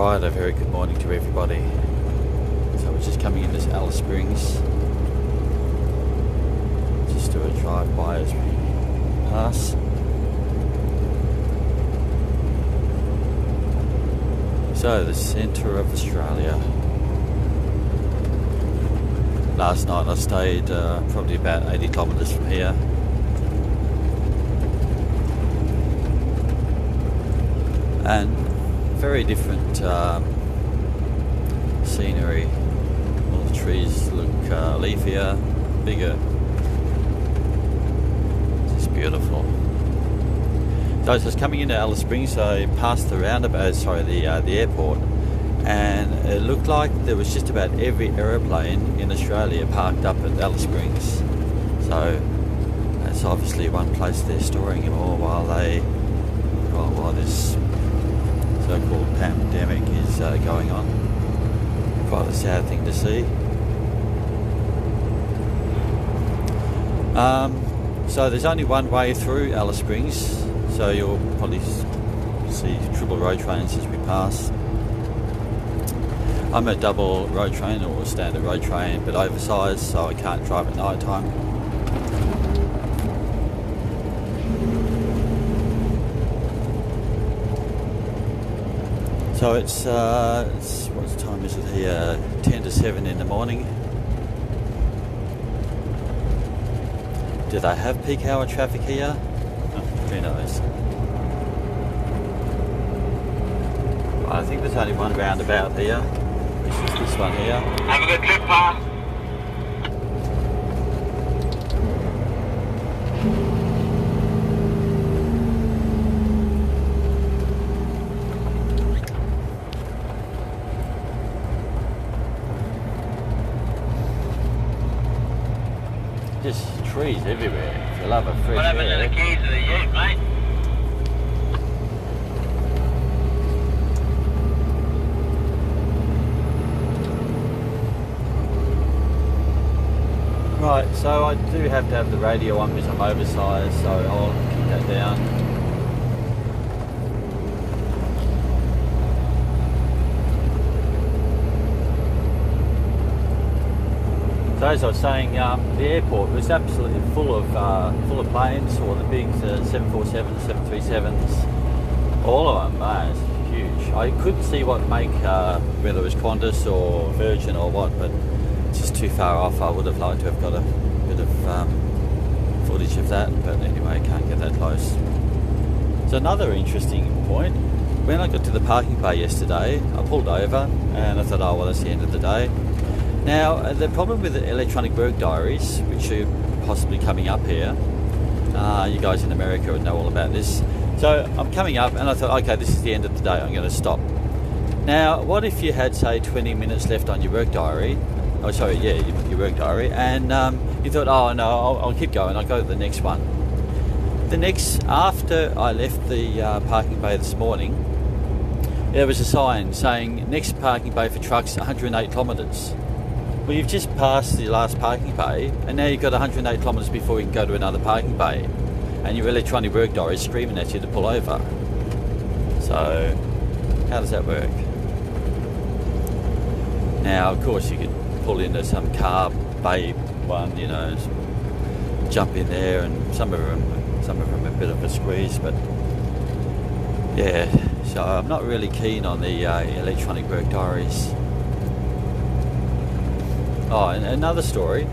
Alright, a very good morning to everybody. So we're just coming into Alice Springs. Just do a drive by as we pass. So, the centre of Australia. Last night I stayed probably about 80 kilometres from here. And very different scenery. All the trees look leafier, bigger. It's just beautiful. So I was coming into Alice Springs, so I passed the roundabout, the airport, and it looked like there was just about every aeroplane in Australia parked up at Alice Springs. So that's obviously one place they're storing them all while this so-called pandemic is going on. Quite a sad thing to see. So there's only one way through Alice Springs, so you'll probably see triple road trains as we pass. I'm a double road train or a standard road train, but oversized, so I can't drive at night time. So it's what time is it here? 10 to 7 in the morning. Do they have peak hour traffic here? Oh, who knows? I think there's only one roundabout here, which is this one here. Have a good trip, Pa. Just trees everywhere. If you love a fresh What happened air. to the keys of the ute, mate? Right, so I do have to have the radio on because I'm oversized, so I'll keep that down. So as I was saying, the airport was absolutely full of planes, or the big 747s, 737s, all of them. It's huge. I couldn't see what make, whether it was Qantas or Virgin or what, but it's just too far off. I would have liked to have got a bit of footage of that, but anyway, can't get that close. So another interesting point, when I got to the parking bay yesterday, I pulled over and I thought, oh well, that's the end of the day. Now, the problem with the electronic work diaries, which are possibly coming up here, you guys in America would know all about this. So I'm coming up and I thought, okay, this is the end of the day, I'm going to stop. Now, what if you had, say, 20 minutes left on your work diary? Oh, sorry, yeah, your work diary, and you thought, oh no, I'll keep going, I'll go to the next one. After I left the parking bay this morning, there was a sign saying, next parking bay for trucks, 108 kilometres. Well, you've just passed the last parking bay, and now you've got 108 kilometres before you can go to another parking bay, and your electronic work diary is screaming at you to pull over. So, how does that work? Now, of course, you could pull into some car bay one, you know, jump in there, and some of them a bit of a squeeze, but yeah. So I'm not really keen on the electronic work diaries. Oh, and another story.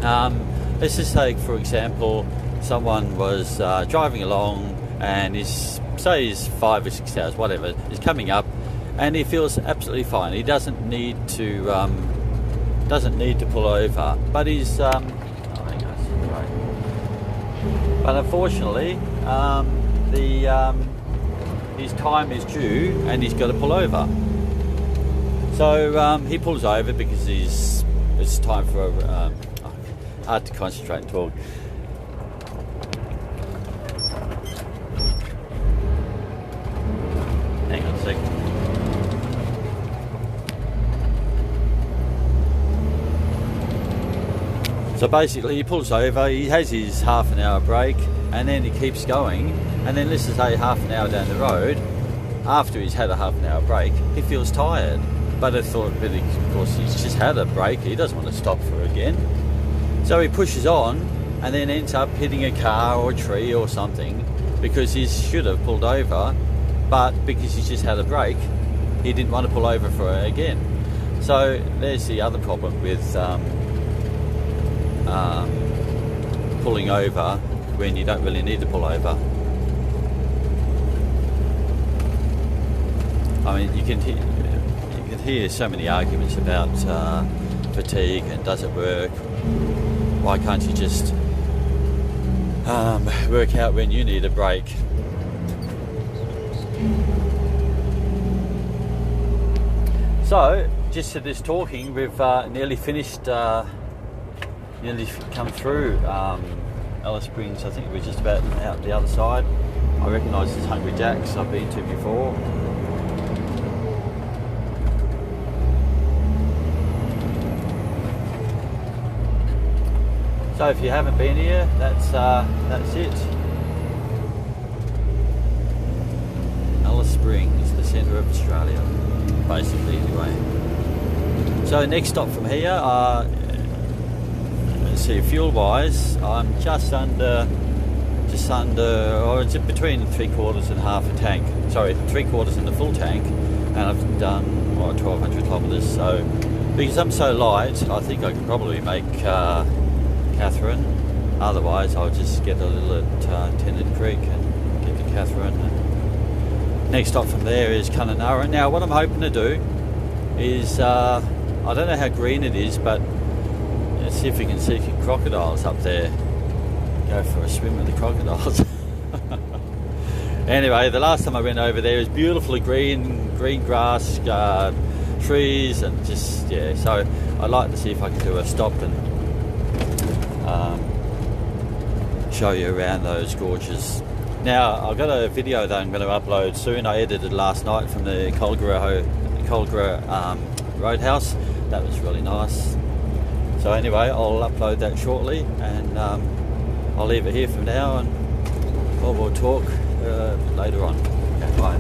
Let's just say, for example, someone was driving along and he's 5 or 6 hours, whatever, is coming up, and he feels absolutely fine. He doesn't need to pull over, but he's but unfortunately, his time is due and he's got to pull over. So he pulls over because it's time for hard to concentrate and talk. Hang on a second. So basically he pulls over, he has his half an hour break, and then he keeps going, and then let's say half an hour down the road, after he's had a half an hour break, he feels tired. But I thought, but of course, he's just had a break. He doesn't want to stop for again. So he pushes on and then ends up hitting a car or a tree or something because he should have pulled over, but because he's just had a break, he didn't want to pull over for it again. So there's the other problem with pulling over when you don't really need to pull over. I mean, you can hear so many arguments about fatigue and does it work? Why can't you just work out when you need a break? So, just to this talking, we've nearly finished, nearly come through Alice Springs. I think we're just about out the other side. I recognise it's Hungry Jack's, I've been to before. So if you haven't been here, that's it. Alice Springs, the centre of Australia, basically anyway. So next stop from here, let's see, fuel-wise, I'm just under, or it's between 3/4 and half a tank. Sorry, 3/4 and the full tank, and I've done 1,200 kilometres. So because I'm so light, I think I could probably make Katherine. Otherwise, I'll just get a little at Tennant Creek and get to Katherine. And next stop from there is Kununurra. Now, what I'm hoping to do is, I don't know how green it is, but let's see if we can see some crocodiles up there. Go for a swim with the crocodiles. Anyway, the last time I went over there, it was beautifully green grass, trees, and just, yeah. So I'd like to see if I can do a stop and show you around those gorges. Now, I've got a video that I'm going to upload soon. I edited last night from the Colgara Roadhouse. That was really nice. So anyway, I'll upload that shortly, and I'll leave it here for now, and we'll talk later on. Okay, bye.